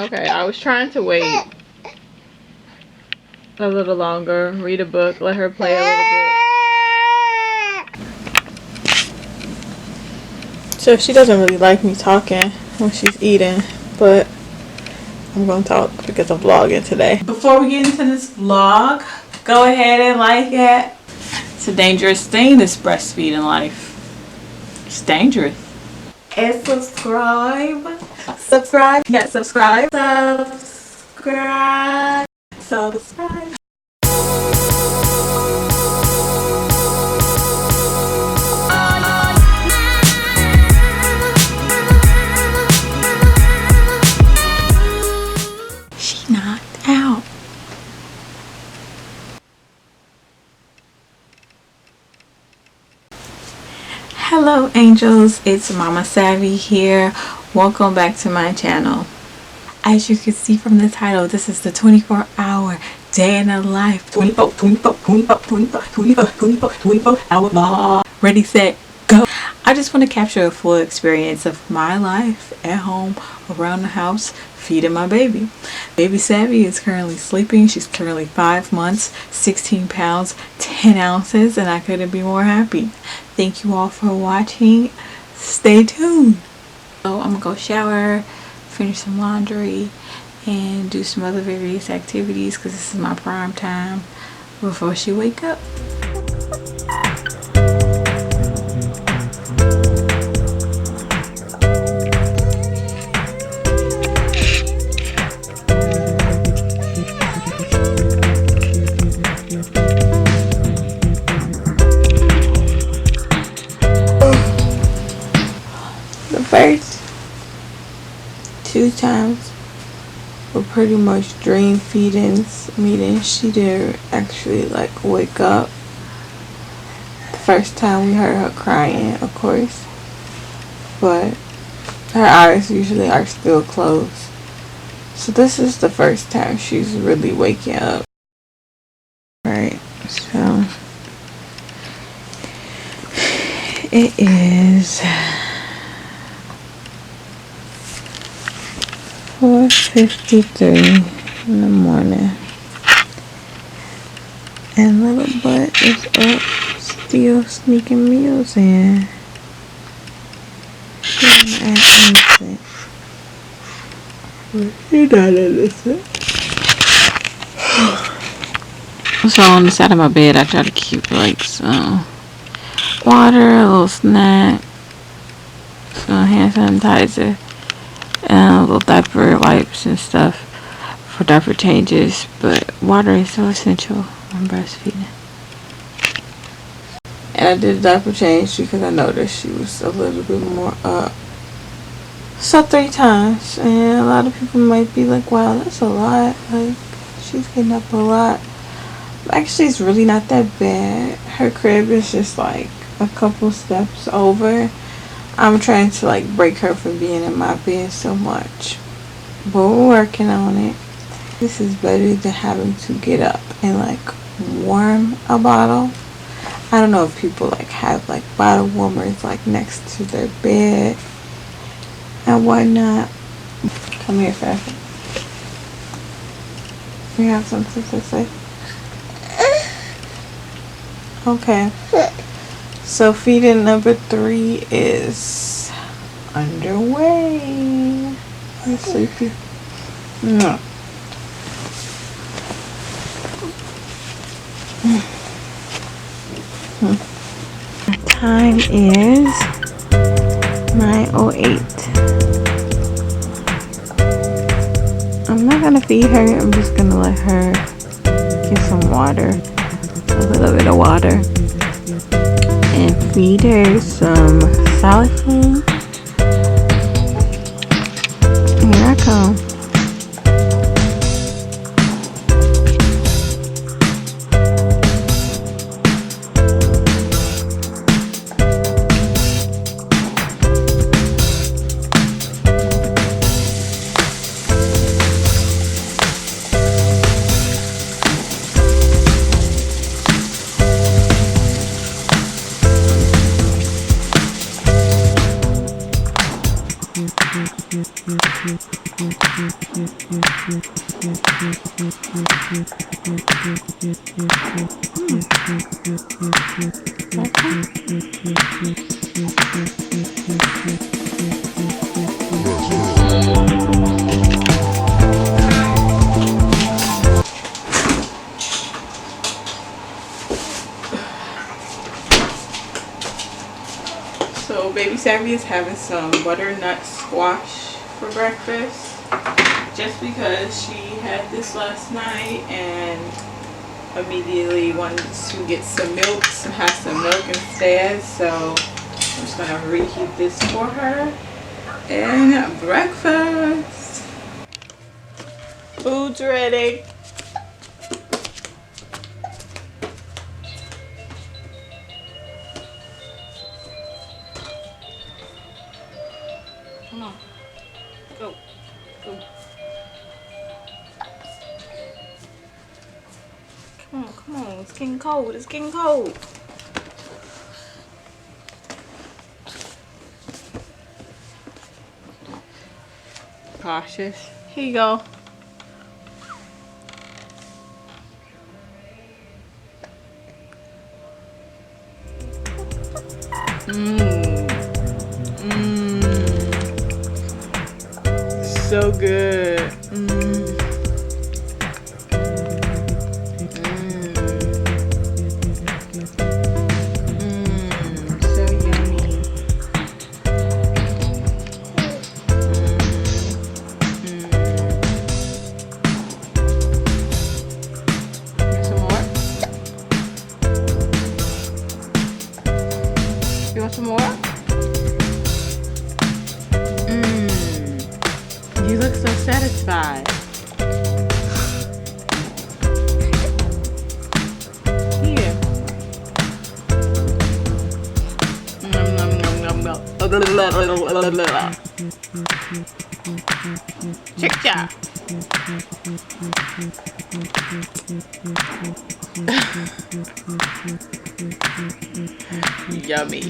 Okay, I was trying to wait a little longer, read a book, let her play a little bit. So she doesn't really like me talking when she's eating, but I'm gonna talk because I'm vlogging today. Before we get into this vlog, go ahead and like it. It's a dangerous thing, this breastfeeding life. It's dangerous. And subscribe. Subscribe. Yeah, subscribe. Subscribe. Subscribe. She knocked out. Hello angels, it's Mama Savvy here. Welcome back to my channel. As you can see from the title, this is the 24-hour day in the life. 24 hour vlog. Ready, set, go. I just want to capture a full experience of my life at home, around the house, feeding my baby. Baby Savvy is currently sleeping. She's currently 5 months, 16 pounds, 10 ounces, and I couldn't be more happy. Thank you all for watching. Stay tuned. So I'm gonna go shower, finish some laundry, and do some other various activities because this is my prime time before she wake up. The first 2 times were pretty much dream feedings, meaning she didn't actually like wake up. The first time we heard her crying, of course, but her eyes usually are still closed. So this is the first time she's really waking up. Right, so it is 4:53 in the morning, and little butt is up, still sneaking meals in. She's not innocent. You're not innocent. So on the side of my bed, I try to keep like some water, a little snack, some hand sanitizer, and little diaper wipes and stuff for diaper changes, but water is so essential when breastfeeding. And I did a diaper change because I noticed she was a little bit more up. So 3 times, and a lot of people might be like, wow, that's a lot, like she's getting up a lot. But actually it's really not that bad. Her crib is just like a couple steps over. I'm trying to like break her from being in my bed so much, but we're working on it. This is better than having to get up and like warm a bottle. I don't know if people like have like bottle warmers like next to their bed and whatnot. Come here, Fafa. You have something to say? Okay. So feeding number 3 is underway. Are you sleepy? No. Time is 9:08. I'm not gonna feed her. I'm just gonna let her get some water, a little bit of water, and feed her some solid food. Here I come. So baby Savvy is having some butternut squash for breakfast, just because she had this last night and immediately wanted to get some milk, have some milk instead. So I'm just gonna reheat this for her and breakfast. Food's ready. Come on, go, go. Come on, it's getting cold, it's getting cold. Cautious. Here you go. So good. So yummy. Some more? You want some more? You look so satisfied. Here. Chick-cha. Yummy.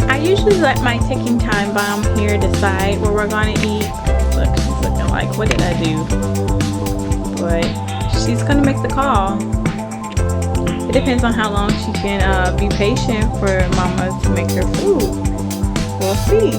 I usually let my ticking time bomb here decide what we're gonna eat. Look, she's looking like, what did I do? But she's gonna make the call. It depends on how long she can be patient for Mama to make her food. We'll see.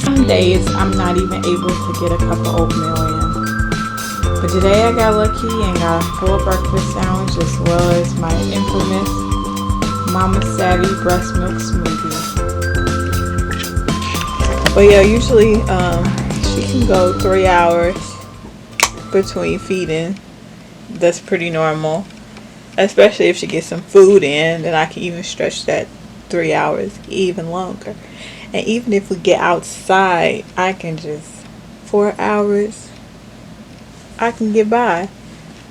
Some days I'm not even able to get a cup of oatmeal in. But today I got lucky and got a full breakfast sandwich as well as my infamous Momma Savvy breast milk smoothie. But yeah, usually she can go 3 hours between feeding. That's pretty normal. Especially if she gets some food in, then I can even stretch that 3 hours even longer. And even if we get outside, I can just 4 hours I can get by.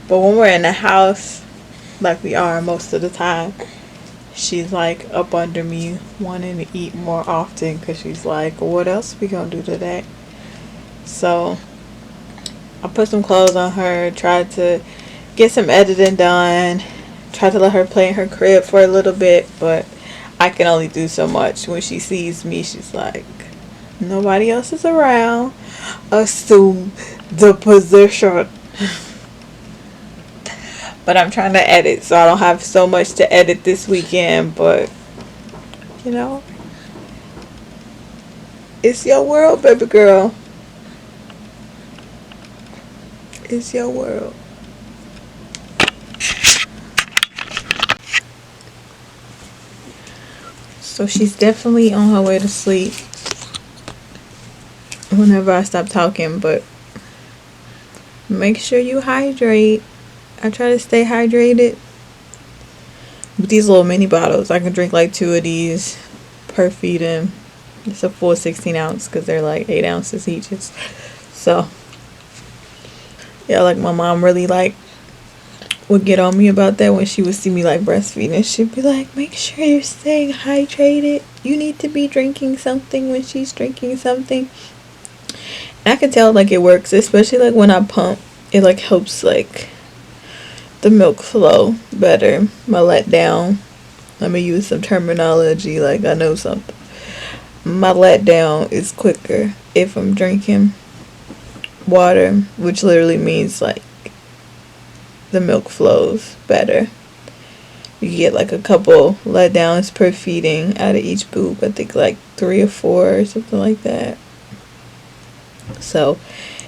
But when we're in the house, like we are most of the time, she's like up under me wanting to eat more often, because she's like, what else we gonna do today? So I put some clothes on her, tried to get some editing done, tried to let her play in her crib for a little bit, but I can only do so much. When she sees me, she's like, nobody else is around, assume the position. But I'm trying to edit, so I don't have so much to edit this weekend. But you know, it's your world, baby girl. It's your world. So she's definitely on her way to sleep whenever I stop talking, but make sure you hydrate. I try to stay hydrated with these little mini bottles. I can drink like 2 of these per feeding. It's a full 16 ounce because they're like 8 ounces each. So yeah, like my mom really like would get on me about that when she would see me like breastfeeding. She'd be like, make sure you're staying hydrated. You need to be drinking something when she's drinking something. And I can tell like it works, especially like when I pump. It like helps like the milk flow better. My letdown. Let me use some terminology like I know something. My letdown is quicker if I'm drinking water, which literally means like the milk flows better. You get like a couple letdowns per feeding out of each boob. I think like 3 or 4 or something like that. So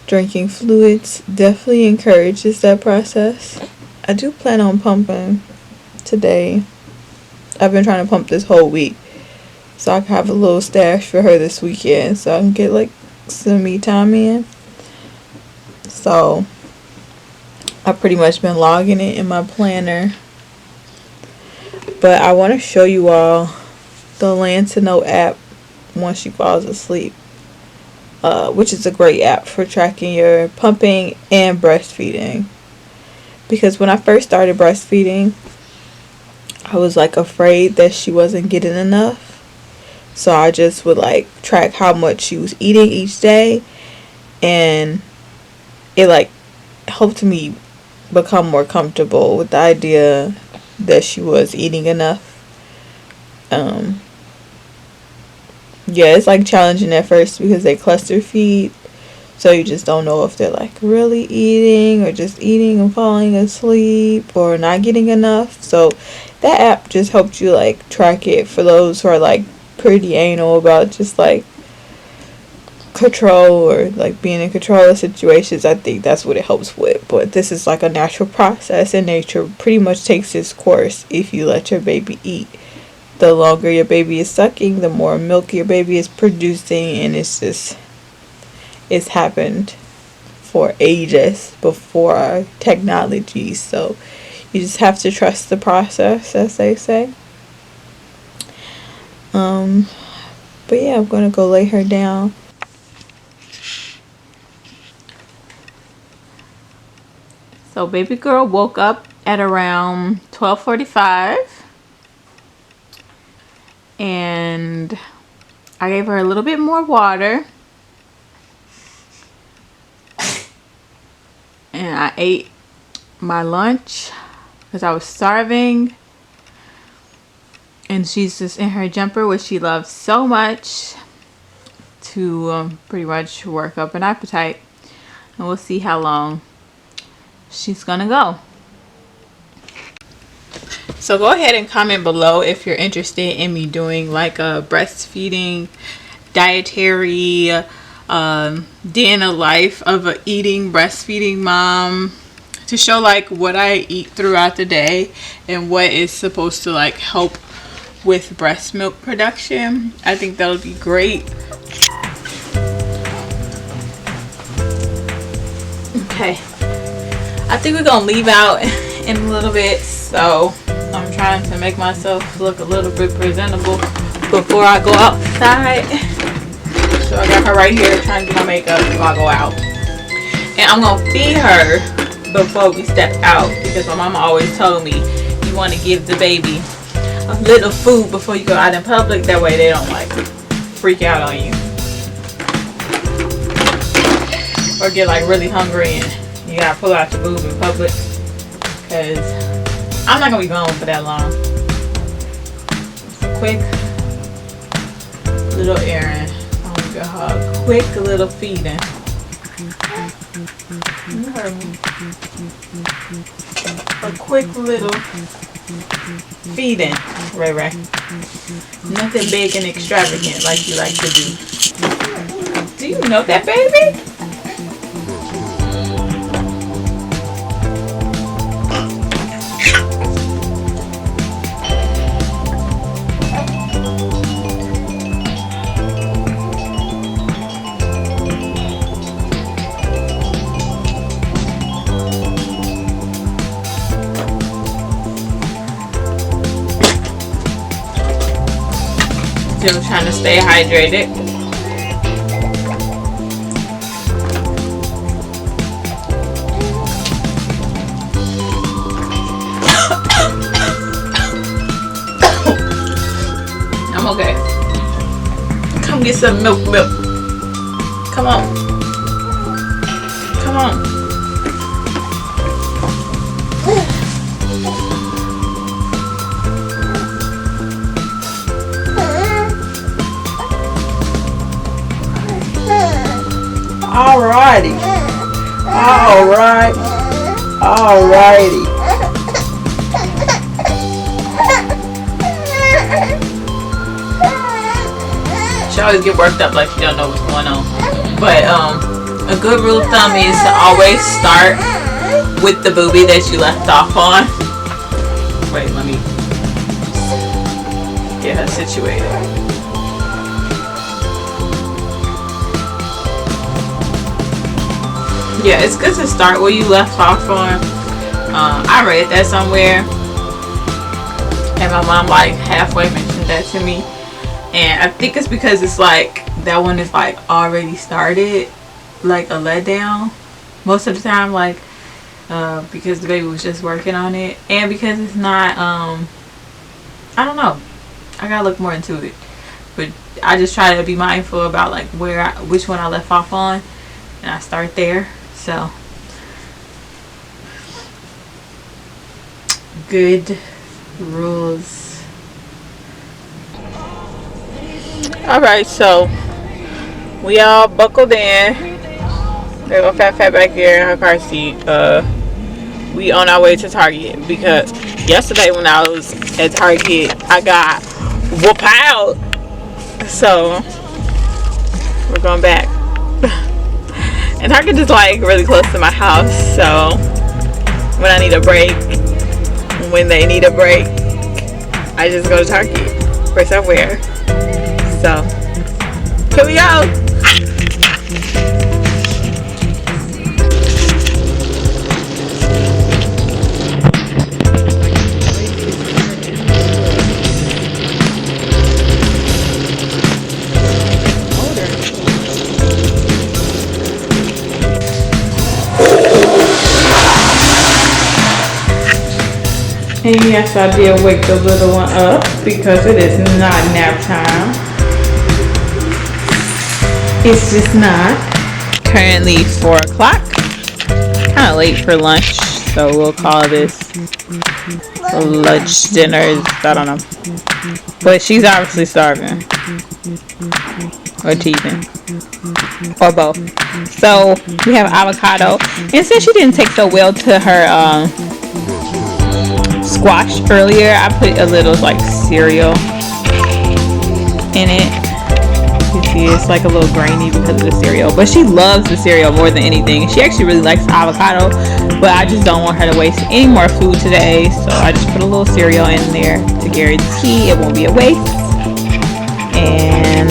drinking fluids definitely encourages that process. I do plan on pumping today. I've been trying to pump this whole week so I can have a little stash for her this weekend so I can get like some me time in. So I've pretty much been logging it in my planner. But I want to show you all the Land to Know app once she falls asleep, which is a great app for tracking your pumping and breastfeeding. Because when I first started breastfeeding, I was like afraid that she wasn't getting enough. So I just would like track how much she was eating each day, and it like helped me become more comfortable with the idea that she was eating enough. Yeah, it's like challenging at first because they cluster feed, so you just don't know if they're like really eating or just eating and falling asleep or not getting enough. So that app just helped you like track it for those who are like pretty anal about just like control or like being in control of situations. I think that's what it helps with. But this is like a natural process, and nature pretty much takes its course if you let your baby eat. The longer your baby is sucking, the more milk your baby is producing, and it's happened for ages before technology. So you just have to trust the process, as they say. But yeah, I'm gonna go lay her down. So baby girl woke up at around 12:45, and I gave her a little bit more water, and I ate my lunch because I was starving. And she's just in her jumper, which she loves so much, to pretty much work up an appetite. And we'll see how long she's gonna go. So go ahead and comment below if you're interested in me doing like a breastfeeding dietary day in the life of a eating breastfeeding mom, to show like what I eat throughout the day and what is supposed to like help with breast milk production. I think that would be great. Okay, I think we're gonna leave out in a little bit, so I'm trying to make myself look a little bit presentable before I go outside. So I got her right here trying to do my makeup before I go out, and I'm gonna feed her before we step out, because my mama always told me you want to give the baby a little food before you go out in public. That way they don't like freak out on you or get like really hungry and you gotta pull out your boob in public, because I'm not gonna be gone for that long. Just a quick little errand. I'm gonna give her a quick little feeding. You heard me. A quick little feeding, Ray Ray. Nothing big and extravagant like you like to do. Do you know that, baby? Still trying to stay hydrated. get some milk. Come on. Come on. Alrighty. Alrighty. She always get worked up like she don't know what's going on. But a good rule of thumb is to always start with the booby that you left off on. Wait, let me get her situated. Yeah, it's good to start where you left off on. I read that somewhere, and my mom like halfway mentioned that to me. And I think it's because it's like that one is like already started, like a letdown most of the time, like because the baby was just working on it, and because it's not I don't know, I gotta look more into it, but I just try to be mindful about like which one I left off on, and I start there. So good rules. Alright, so we all buckled in. There's a fat back there in her car seat. We on our way to Target because yesterday when I was at Target I got whooped out. So we're going back. And Target is like really close to my house, so when I need a break, when they need a break, I just go to Target or somewhere. So here we go. And yes, I did wake the little one up because it is not nap time. It's just not. Currently 4 o'clock. Kind of late for lunch, so we'll call this lunch, dinner. I don't know. But she's obviously starving. Or teething. Or both. So we have avocado. And since she didn't take so well to her squash earlier, I put a little like cereal in it. You see it's like a little grainy because of the cereal, but she loves the cereal more than anything. She actually really likes avocado, but I just don't want her to waste any more food today, so I just put a little cereal in there to guarantee it won't be a waste. And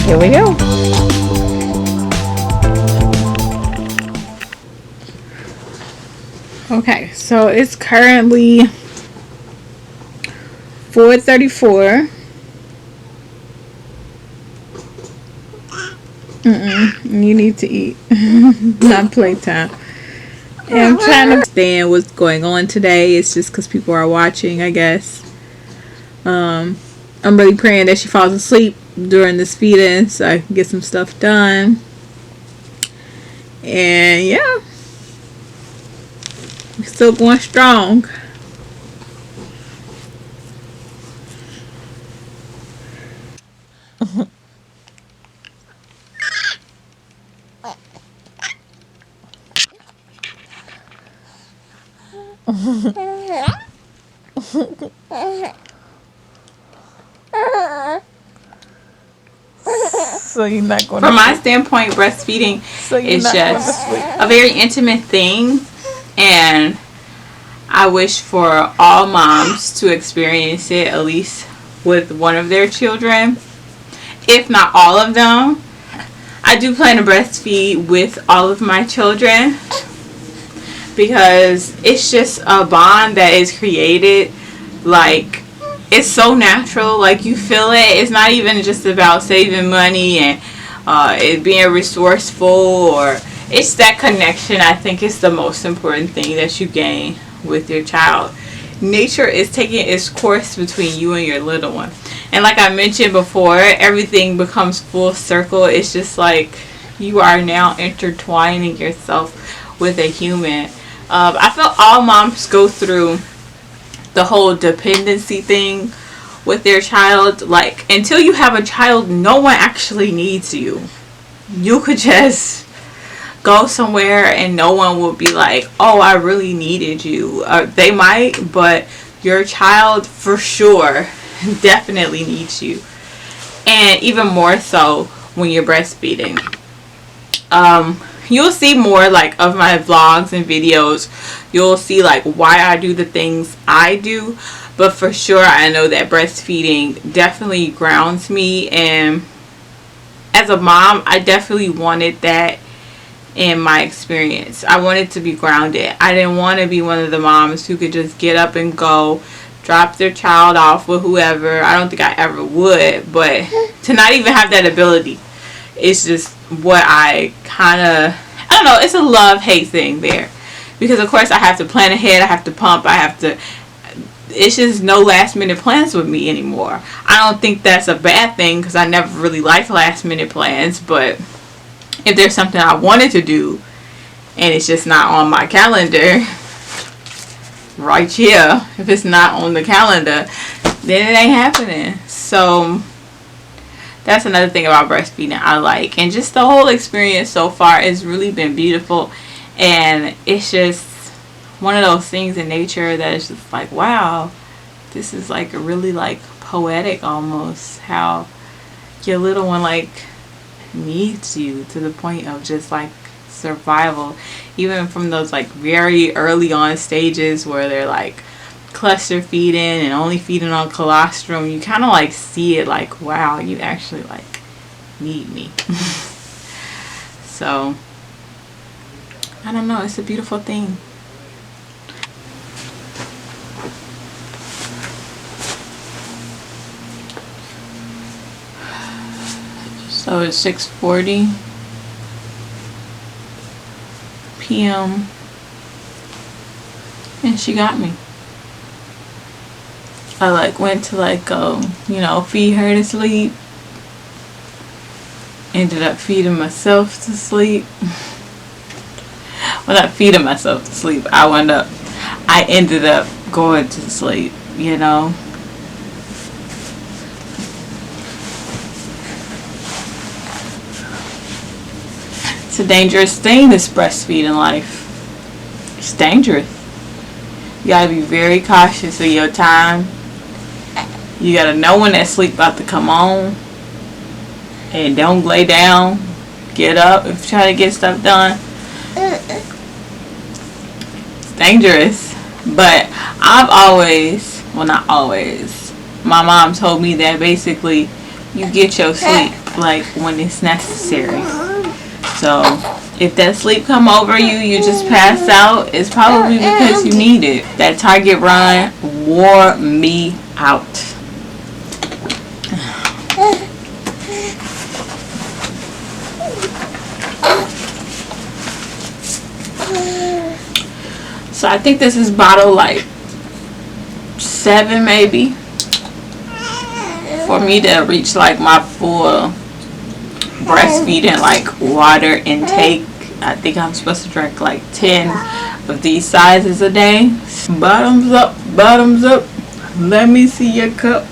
here we go. Okay, so it's currently 4:34. You need to eat. Not playtime. And I'm trying to understand what's going on today. It's just because people are watching, I guess. I'm really praying that she falls asleep during this feeding so I can get some stuff done. And yeah. We're still going strong. So you're not going. From my standpoint, breastfeeding is just a very intimate thing, and I wish for all moms to experience it at least with one of their children, if not all of them. I do plan to breastfeed with all of my children because it's just a bond that is created. Like, it's so natural, like you feel it. It's not even just about saving money and it being resourceful, or it's that connection. I think it's the most important thing that you gain with your child. Nature is taking its course between you and your little one. And like I mentioned before, everything becomes full circle. It's just like you are now intertwining yourself with a human. I feel all moms go through the whole dependency thing with their child. Like, until you have a child, no one actually needs you. You could just go somewhere and no one will be like, oh, I really needed you. They might, but your child for sure definitely needs you. And even more so when you're breastfeeding. You'll see more like of my vlogs and videos. You'll see like why I do the things I do. But for sure, I know that breastfeeding definitely grounds me. And as a mom, I definitely wanted that in my experience. I wanted to be grounded. I didn't want to be one of the moms who could just get up and go, drop their child off with whoever. I don't think I ever would. But to not even have that ability, it's just what I kind of, I don't know, it's a love-hate thing there. Because of course I have to plan ahead, I have to pump, I have to, it's just no last minute plans with me anymore. I don't think that's a bad thing because I never really liked last minute plans. But if there's something I wanted to do and it's just not on my calendar, right here, if it's not on the calendar, then it ain't happening. So that's another thing about breastfeeding I like. And just the whole experience so far has really been beautiful. And it's just one of those things in nature that is just like, wow, this is like really like poetic almost. How your little one like needs you to the point of just like survival. Even from those like very early on stages where they're like cluster feeding and only feeding on colostrum, you kind of like see it like, wow, you actually like need me. So I don't know, it's a beautiful thing. So it's 6:40 p.m. and she got me. I like went to like you know, feed her to sleep. Ended up feeding myself to sleep. Well, not feeding myself to sleep. I ended up going to sleep, you know. It's a dangerous thing, this breastfeeding life. It's dangerous. You gotta be very cautious of your time. You gotta know when that sleep about to come on. And don't lay down. Get up if you try to get stuff done. It's dangerous. But I've always, well not always, my mom told me that basically you get your sleep like when it's necessary. So if that sleep come over you, you just pass out, it's probably because you need it. That Target run wore me out. So I think this is bottle like 7 maybe. For me to reach like my full breastfeeding like water intake, I think I'm supposed to drink like 10 of these sizes a day. Bottoms up, bottoms up. Let me see your cup.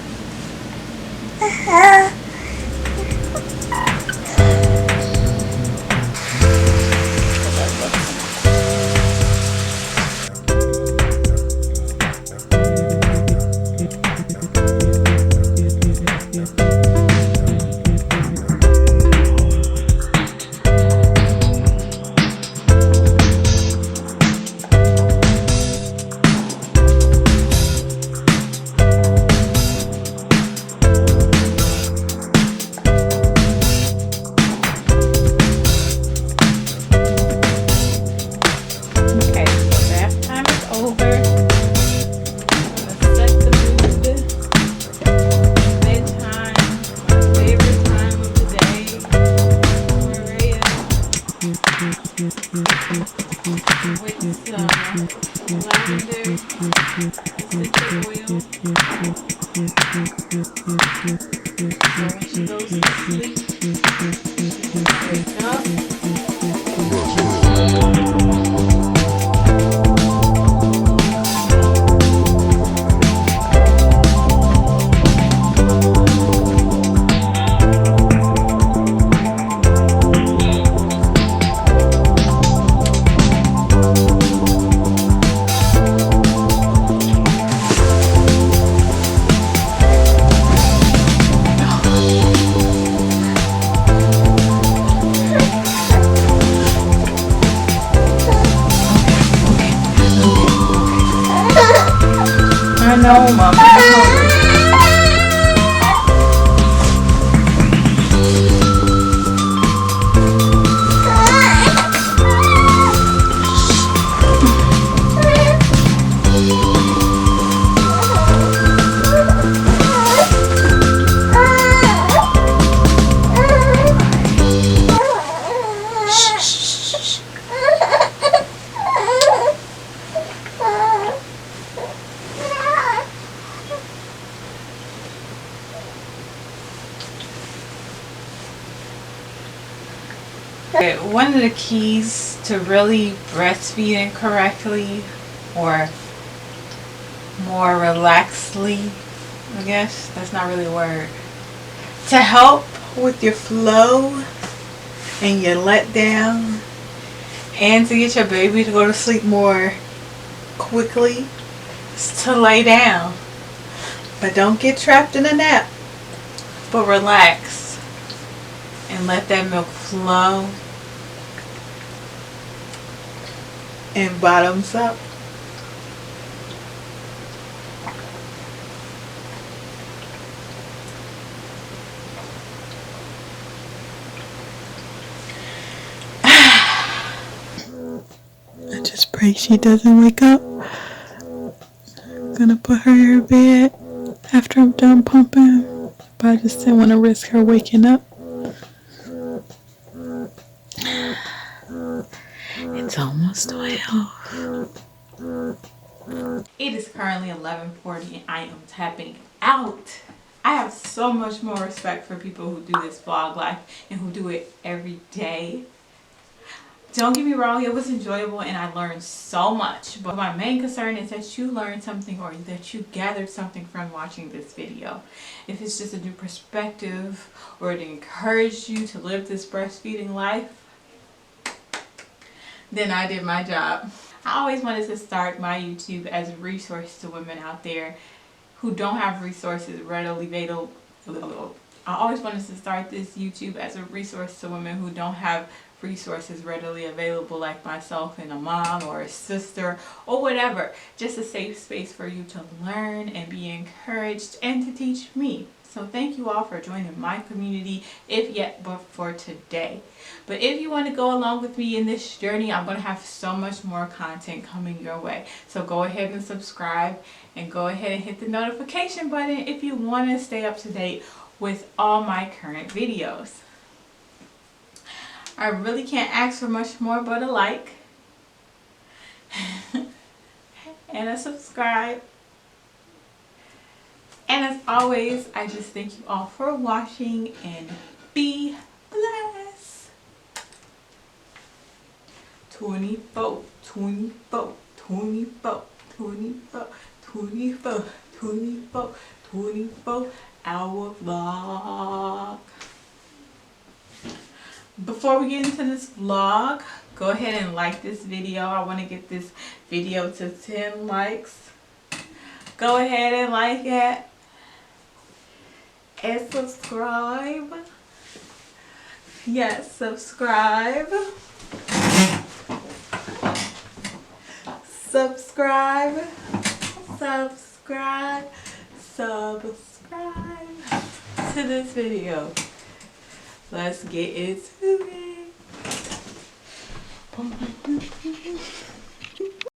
With lavender, essential oil. So when she goes to sleep, she will wake up. I know, Mama. One of the keys to really breastfeeding correctly, or more relaxedly, I guess that's not really a word, to help with your flow and your letdown, and to get your baby to go to sleep more quickly, is to lay down. But don't get trapped in a nap, but relax and let that milk flow and bottoms up. I just pray she doesn't wake up. I'm gonna put her in her bed after I'm done pumping, but I just didn't want to risk her waking up. It's almost 12. It is currently 11:40 and I am tapping out. I have so much more respect for people who do this vlog life and who do it every day. Don't get me wrong, it was enjoyable and I learned so much, but my main concern is that you learned something or that you gathered something from watching this video. If it's just a new perspective or it encouraged you to live this breastfeeding life, then I did my job. I always wanted to start my YouTube as a resource to women out there who don't have resources readily available. I always wanted to start this YouTube as a resource to women who don't have resources readily available, like myself and a mom or a sister or whatever. Just a safe space for you to learn and be encouraged and to teach me. So thank you all for joining my community, if yet but for today. But if you want to go along with me in this journey, I'm going to have so much more content coming your way. So go ahead and subscribe and go ahead and hit the notification button if you want to stay up to date with all my current videos. I really can't ask for much more but a like and a subscribe. And as always, I just thank you all for watching and be blessed. 24, 24, 24, 24, 24, 24, 24 hour vlog. Before we get into this vlog, go ahead and like this video. I want to get this video to 10 likes. Go ahead and like it. And subscribe. Yes, subscribe. Subscribe. Subscribe. Subscribe to this video. Let's get into it.